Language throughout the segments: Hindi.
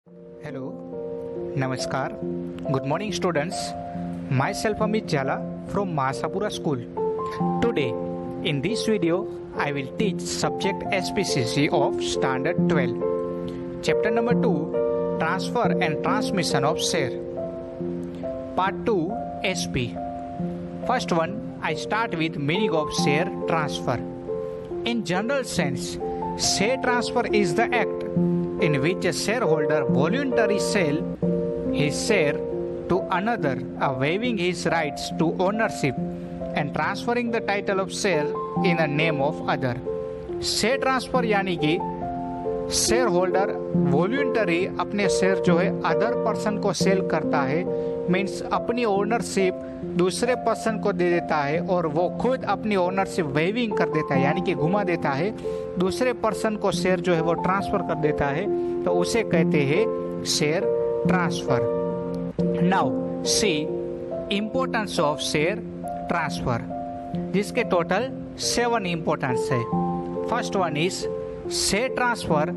Hello, Namaskar. Good morning, students. Myself Amit Jala from Mahasapura School. Today, in this video, I will teach subject SPCC of Standard 12. Chapter number 2, Transfer and Transmission of Share. Part 2, SP. First one, I start with meaning of share transfer. In general sense, share transfer is the act in which a shareholder voluntarily sells his share to another, waiving his rights to ownership and transferring the title of share in the name of other. Share transfer यानी कि शेयर होल्डर वॉल्यूंटरी अपने शेयर जो है अदर पर्सन को सेल करता है, मीन्स अपनी ओनरशिप दूसरे पर्सन को दे देता है और वो खुद अपनी ओनरशिप वेविंग कर देता है, यानी कि घुमा देता है, दूसरे पर्सन को शेयर जो है वो ट्रांसफर कर देता है, तो उसे कहते हैं share transfer. Now see importance of share transfer, जिसके टोटल 7 इंपॉर्टेंस है। First one is share transfer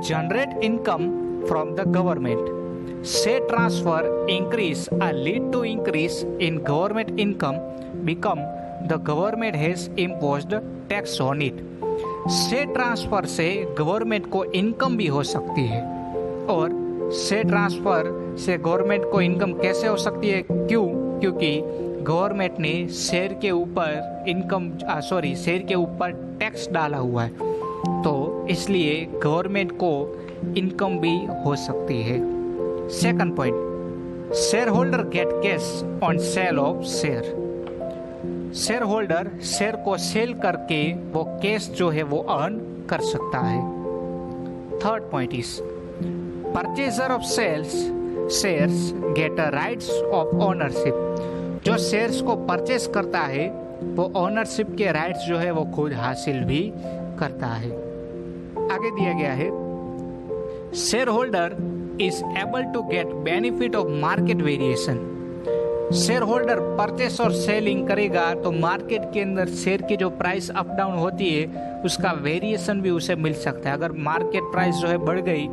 generate income from the government. Share transfer increase or lead to increase in government income become the government has imposed tax on it. Share transfer से गवर्नमेंट को इनकम भी हो सकती है, और शेयर ट्रांसफर से गवर्नमेंट को इनकम कैसे हो सकती है? क्योंकि गवर्नमेंट ने शेयर के ऊपर शेयर के ऊपर टैक्स डाला हुआ है, तो इसलिए गवर्नमेंट को इनकम भी हो सकती है। Second point, share holder gate cash on sale of share. Share holder share को सेल करके वो कैश जो है वो अर्न कर सकता है। Third point is purchaser of shares get rights of ownership. जो शेयर्स को परचेस करता है वो ओनरशिप के राइट्स जो है वो खुद हासिल भी करता है। आगे दिया गया है share holder is able to get benefit of market variation। Share holder purchase और सेलिंग करेगा तो मार्केट के अंदर शेयर की जो प्राइस अप डाउन होती है उसका वेरिएशन भी उसे मिल सकता है। अगर मार्केट प्राइस जो है बढ़ गई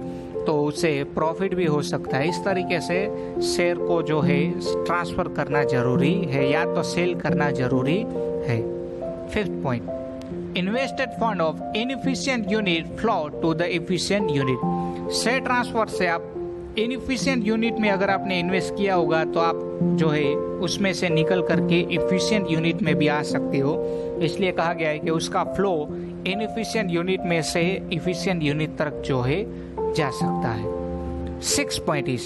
तो उसे प्रॉफिट भी हो सकता है। इस तरीके से शेयर को जो है ट्रांसफर करना जरूरी है या तो सेल करना जरूरी है। Fifth point, invested fund of inefficient unit flow to the efficient unit. Share transfer से आप इनएफिशिएंट यूनिट में अगर आपने इन्वेस्ट किया होगा तो आप जो है उसमें से निकल करके एफिशिएंट यूनिट में भी आ सकते हो, इसलिए कहा गया है कि उसका फ्लो इनएफिशिएंट यूनिट में से एफिशिएंट यूनिट तक जो है जा सकता है। Six point is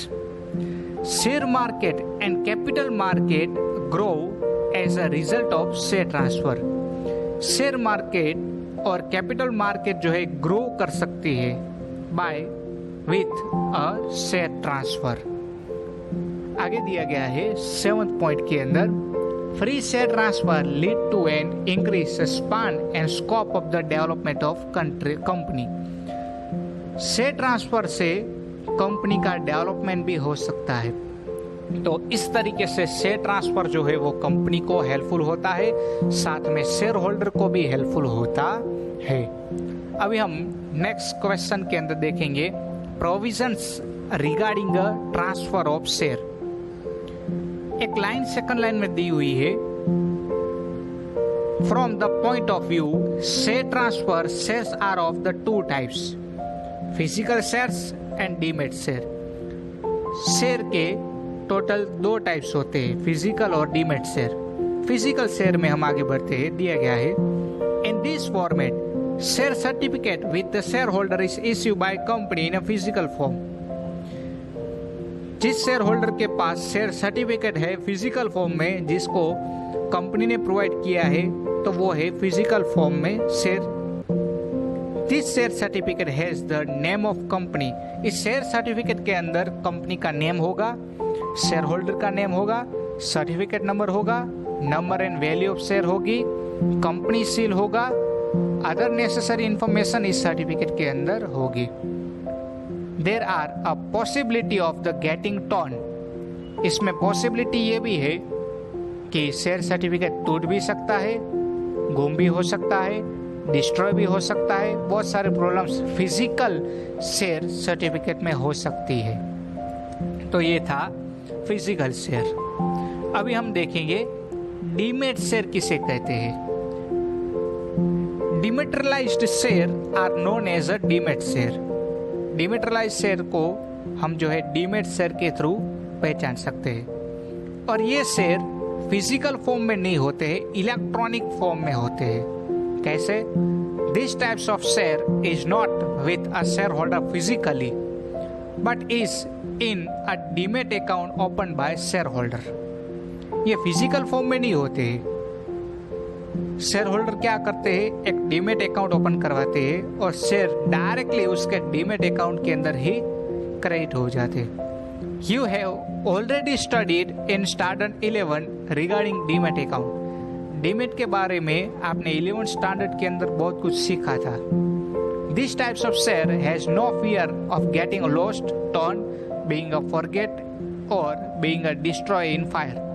share market and capital market grow as a result of share transfer. Share market और कैपिटल मार्केट जो है ग्रो कर सकती है by with a share transfer. आगे दिया गया है 7th पॉइंट के अंदर, free share transfer lead to an increase span and scope of the development of company. Share transfer से कंपनी का डेवलपमेंट भी हो सकता है, तो इस तरीके से शेयर ट्रांसफर जो है वो कंपनी को हेल्पफुल होता है, साथ में शेयर होल्डर को भी हेल्पफुल होता है। अभी हम नेक्स्ट क्वेश्चन के अंदर देखेंगे provisions regarding transfer of share. एक लाइन सेकंड लाइन में दी हुई है, from the point of view share transfer shares are of the 2 types, physical shares and demat share. Share के टोटल 2 टाइप्स होते हैं, फिजिकल और डीमेट शेयर। फिजिकल शेयर में हम आगे बढ़ते हैं, दिया गया है in this format share certificate with the share holder is issue by company in a physical form. जिस शेयर होल्डर के पास शेयर सर्टिफिकेट है फिजिकल फॉर्म में, जिसको कंपनी ने प्रोवाइड किया है, तो वो है फिजिकल फॉर्म में share. This share certificate has the name of company. इस शेयर सर्टिफिकेट के अंदर कंपनी का नेम होगा, शेयर होल्डर का नेम होगा, सर्टिफिकेट नंबर होगा, number and value of share होगी, कंपनी सील होगा, अदर नेसेसरी इंफॉर्मेशन इस सर्टिफिकेट के अंदर होगी। There are a possibility of the getting turn. इसमें पॉसिबिलिटी ये भी है कि शेयर सर्टिफिकेट टूट भी सकता है, गुम भी हो सकता है, डिस्ट्रॉय भी हो सकता है, बहुत सारे प्रॉब्लम्स फिजिकल शेयर सर्टिफिकेट में हो सकती है। तो ये था फिजिकल शेयर। अभी हम देखेंगे डीमेट शेयर किसे कहते हैं। Dematerialized share are known as a demat share. Dematerialized share को हम जो है डीमेट शेयर के थ्रू पहचान सकते हैं। और ये शेयर फिजिकल फॉर्म में नहीं होते हैं, इलेक्ट्रॉनिक फॉर्म में होते हैं। कैसे? This types of share is not with a share holder physically but is in a demat account open by share holder. ये फिजिकल फॉर्म में नहीं होते हैं। शेयर होल्डर क्या करते हैं, एक डीमेट अकाउंट ओपन करवाते हैं और शेयर डायरेक्टली उसके डीमेट अकाउंट के अंदर ही क्रेडिट हो जाते हैं। You have already studied in standard 11 regarding demat account. Demat के बारे में आपने 11 स्टैंडर्ड के अंदर बहुत कुछ सीखा था। This types of share has no fear of getting lost, turn, being a forget और being a destroy in fire.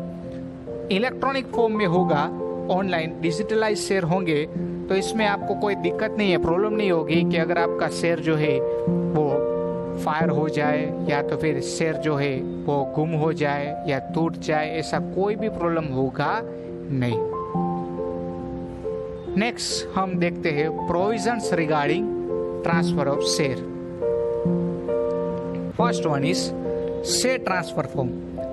Electronic form में होगा, ऑनलाइन डिजिटलाइज शेयर होंगे, तो इसमें आपको कोई दिक्कत नहीं है, प्रॉब्लम नहीं होगी कि अगर आपका शेयर जो है वो फायर हो जाए या तो फिर शेयर जो है वो गुम हो जाए या टूट जाए, ऐसा कोई भी प्रॉब्लम होगा नहीं। नेक्स्ट हम देखते हैं provisions regarding transfer of share. First one is share transfer form.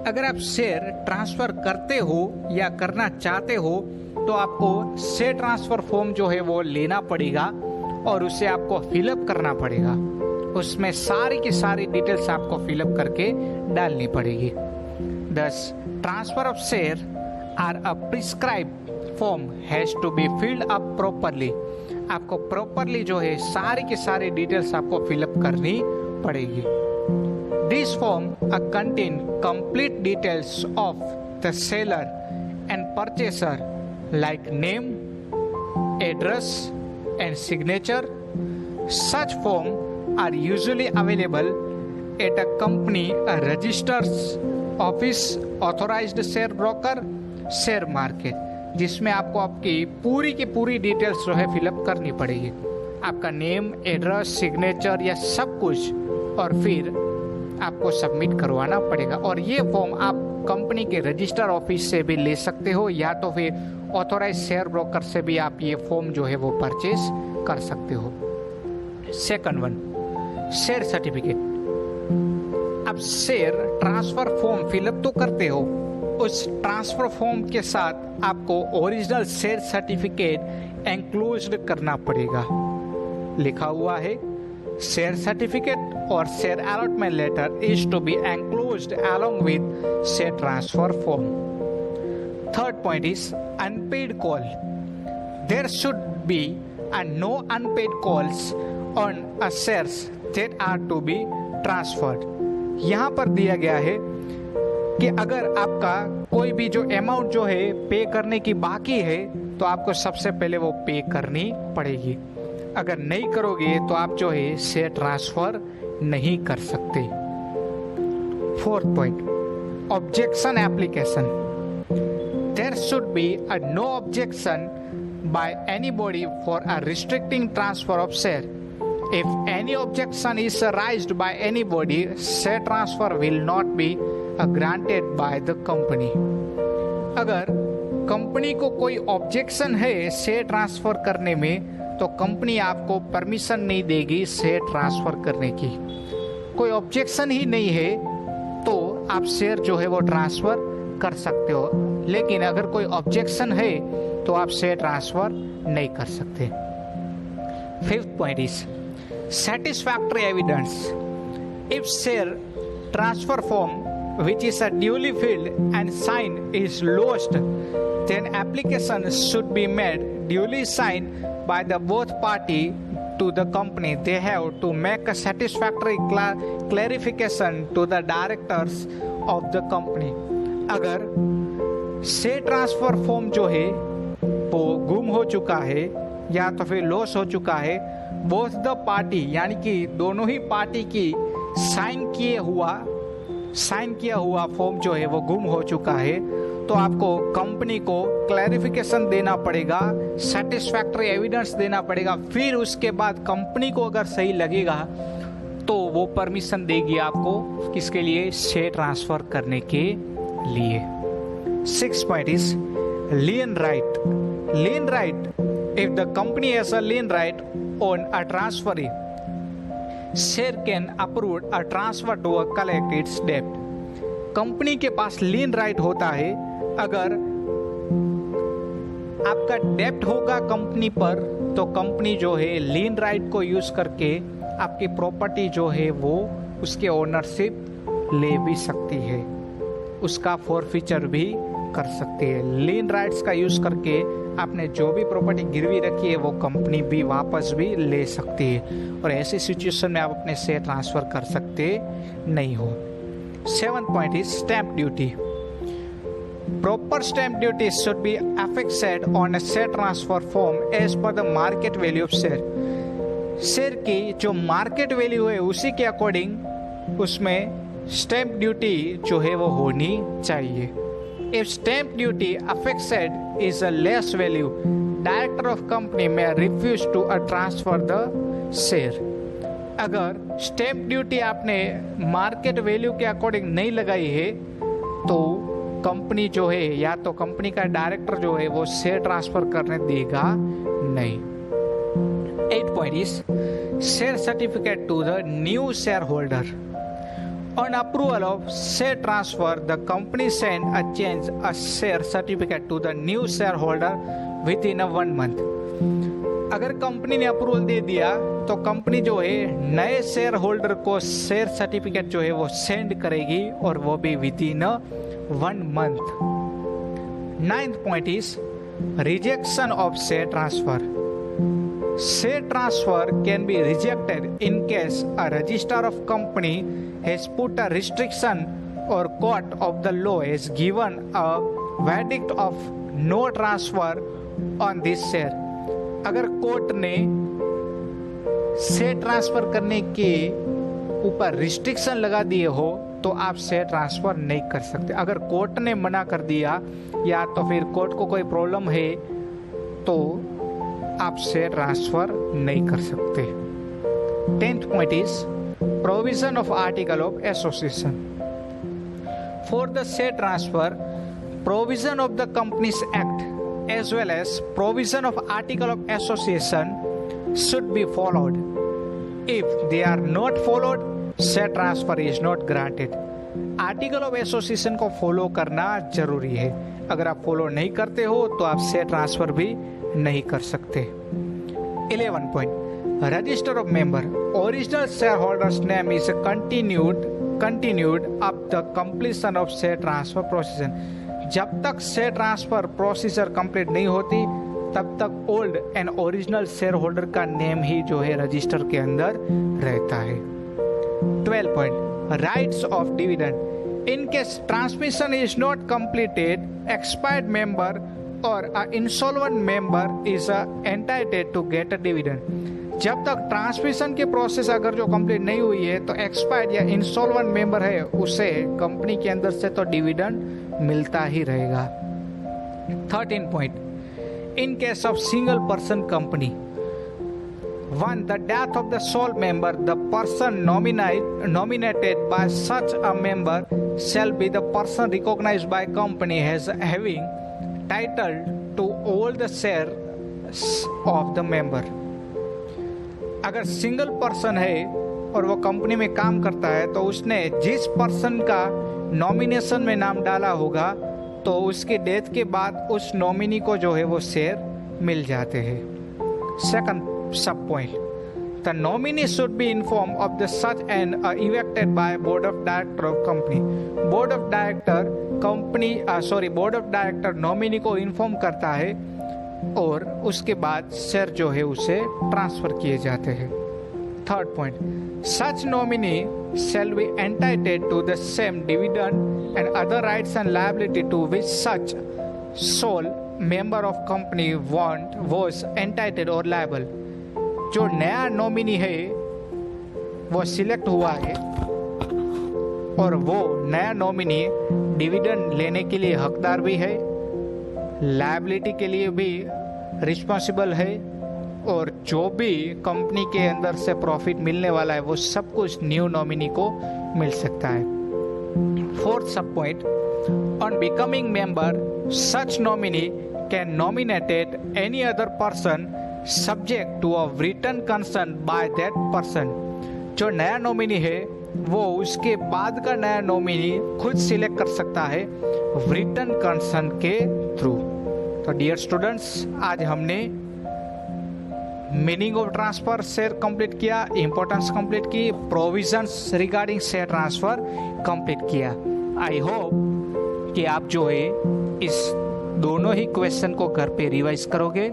अगर आप शेयर ट्रांसफर करते हो या करना चाहते हो तो आपको शेयर ट्रांसफर फॉर्म जो है वो लेना पड़ेगा और उसे आपको फिलअप करना पड़ेगा। उसमें सारी की सारी डिटेल्स आपको फिलअप करके डालनी पड़ेगी। Thus transfer of share are a prescribe form has to be filled up properly. आपको प्रॉपरली जो है सारी की सारी डिटेल्स आपको फिलअप करनी पड़ेगी। This form contain complete details of the seller and purchaser like name, address and signature. Such forms are usually available at a company, a registered office, authorized share broker, share market, जिसमें आपको आपकी पूरी की पूरी डिटेल्स जो है फिलअप करनी पड़ेगी। आपका नेम, एड्रेस, सिग्नेचर या सब कुछ, और फिर आपको सबमिट करवाना पड़ेगा। और ये फॉर्म आप कंपनी के रजिस्टर ऑफिस से भी ले सकते हो या तो फिर ऑथोराइज शेयर ब्रोकर से भी आप ये फॉर्म जो है वो परचेज कर सकते हो। Second one, share certificate. अब शेयर ट्रांसफर फॉर्म फिलअप तो करते हो, उस ट्रांसफर फॉर्म के साथ आपको ओरिजिनल शेयर सर्टिफिकेट एंक्लोज्ड करना पड़ेगा। लिखा हुआ है share certificate or share allotment letter is to be enclosed along with share transfer form. Third point is unpaid call. There should be no unpaid calls on a shares that are to be transferred. यहाँ पर दिया गया है कि अगर आपका कोई भी जो अमाउंट जो है पे करने की बाकी है तो आपको सबसे पहले वो पे करनी पड़ेगी। अगर नहीं करोगे तो आप जो है शेयर ट्रांसफर नहीं कर सकते। Fourth point, objection application. There should be a no objection by anybody for a restricting transfer of share. If any objection is raised by anybody, share transfer will not be granted by the company. अगर कंपनी को कोई ऑब्जेक्शन है शेयर ट्रांसफर करने में तो कंपनी आपको परमिशन नहीं देगी शेयर ट्रांसफर करने की। कोई ऑब्जेक्शन ही नहीं है तो आप शेयर जो है वो ट्रांसफर कर सकते हो, लेकिन अगर कोई ऑब्जेक्शन है तो आप शेयर ट्रांसफर नहीं कर सकते। Fifth point is satisfactory evidence. If share transfer form which is duly filled and signed is lost, then application should be made duly signed by the both party to the company. They have to make a satisfactory clarification to the directors of the company. अगर शेयर ट्रांसफर फॉर्म जो है वो गुम हो चुका है या तो फिर लॉस हो चुका है, बोथ द पार्टी यानी कि दोनों ही पार्टी की साइन किया हुआ फॉर्म जो है वो गुम हो चुका है, तो आपको कंपनी को क्लैरिफिकेशन देना पड़ेगा, सेटिस्फैक्टरी एविडेंस देना पड़ेगा। फिर उसके बाद कंपनी को अगर सही लगेगा तो वो परमिशन देगी आपको, किसके लिए? शेयर ट्रांसफर करने के लिए। 6 point is lien right. Lien right, if the company has a lien right on a transferee, share can approve a transfer to a collect its debt. Company के पास लीन राइट होता है, अगर आपका डेप्ट होगा कंपनी पर तो कंपनी जो है लीन राइट को यूज करके आपकी प्रॉपर्टी जो है वो उसके ओनरशिप ले भी सकती है, उसका फॉरफीचर भी कर सकती है। लीन राइट्स का यूज करके आपने जो भी प्रॉपर्टी गिरवी रखी है वो कंपनी भी वापस भी ले सकती है, और ऐसी सिचुएशन में आप अपने शेयर ट्रांसफर कर सकते नहीं हो। 7th point is stamp duty. Proper stamp duty should be affixed on a share transfer form as per the market value of share. Share की जो मार्केट वैल्यू है उसी के अकॉर्डिंग उसमें स्टैंप ड्यूटी जो है वो होनी चाहिए। If stamp duty affixed is a less value, director of company may refuse to transfer the share. अगर स्टैंप ड्यूटी आपने मार्केट वैल्यू के अकॉर्डिंग नहीं लगाई है तो कंपनी जो है या तो कंपनी का डायरेक्टर जो है वो शेयर ट्रांसफर करने देगा नहीं। 8 point is share certificate to the new share holder. On approval of share transfer, the company send a change a share certificate to the new shareholder within 1 month. अगर कंपनी ने अप्रूवल दे दिया तो कंपनी जो है नए शेयर होल्डर को शेयर सर्टिफिकेट जो है वो सेंड करेगी, और वो भी within 1 month. 9th point is rejection of share transfer. Share transfer can be rejected in case a registrar of company has put a restriction or court of the law has given a verdict of no transfer on this share. अगर कोर्ट ने शेयर ट्रांसफर करने के ऊपर रिस्ट्रिक्शन लगा दिए हो तो आप शेयर ट्रांसफर नहीं कर सकते। अगर कोर्ट ने मना कर दिया या तो फिर कोर्ट को कोई प्रॉब्लम है तो आप शेयर ट्रांसफर नहीं कर सकते। 10th point is provision of article of association. For the share transfer, provision of the companies act as well as provision of article of association should be followed. If they are not followed, share transfer is not granted. Article of association को फॉलो करना जरूरी है, अगर आप फॉलो नहीं करते हो तो आप शेयर ट्रांसफर भी नहीं कर सकते। 11 point register of member. Original share holders name is continued up the completion of share transfer procedure. जब तक शेयर ट्रांसफर प्रोसीजर कंप्लीट नहीं होती तब तक old and original share holder का नेम ही जो है रजिस्टर के अंदर रहता है। 12 point rights of dividend. In case transmission is not completed, expired member और insolvent member is entitled to get a dividend. जब तक ट्रांसमिशन की प्रोसेस अगर जो कंप्लीट नहीं हुई है तो एक्सपायर्ड या इंसॉल्वेंट मेंबर है उसे कंपनी के अंदर से तो डिविडेंड मिलता ही रहेगा। 13 point in case of single person company, 1. The death of the sole member, the person nominated by such a member shall be the person recognized by company as having title to all the shares of the member. अगर सिंगल पर्सन है और वो कंपनी में काम करता है तो उसने जिस पर्सन का नॉमिनेशन में नाम डाला होगा तो उसकी डेथ के बाद उस नॉमिनी को जो है वो शेयर मिल जाते हैं। सेकंड सब point, the nominee should be informed of the such and elected by board of director of company. board of director nominee को इन्फॉर्म करता है और उसके बाद शेयर जो है उसे ट्रांसफर किए जाते हैं। Third point, such nominee shall be entitled to the same dividend and other rights and liability to which such sole member of company was entitled or liable. जो नया नॉमिनी है वो सिलेक्ट हुआ है और वो नया नॉमिनी डिविडेंड लेने के लिए हकदार भी है, लायबिलिटी के लिए भी रिस्पॉन्सिबल है, और जो भी कंपनी के अंदर से प्रॉफिट मिलने वाला है वो सब कुछ न्यू नॉमिनी को मिल सकता है। Fourth sub point, on becoming member such nominee can nominated any other person subject to a written concern by that person. जो नया नॉमिनी है वो उसके बाद का नया नॉमिनी खुद सिलेक्ट कर सकता है रिटन कंसर्न के थ्रू। तो डियर स्टूडेंट्स, आज हमने meaning of transfer share complete किया, इंपॉर्टेंस कंप्लीट की, provisions regarding share transfer complete किया। आई होप कि आप जो है इस दोनों ही क्वेश्चन को घर पे रिवाइज करोगे।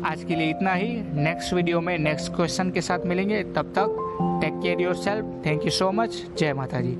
आज के लिए इतना ही, नेक्स्ट वीडियो में नेक्स्ट क्वेश्चन के साथ मिलेंगे। तब तक take care yourself. Thank you so much. जय माता जी।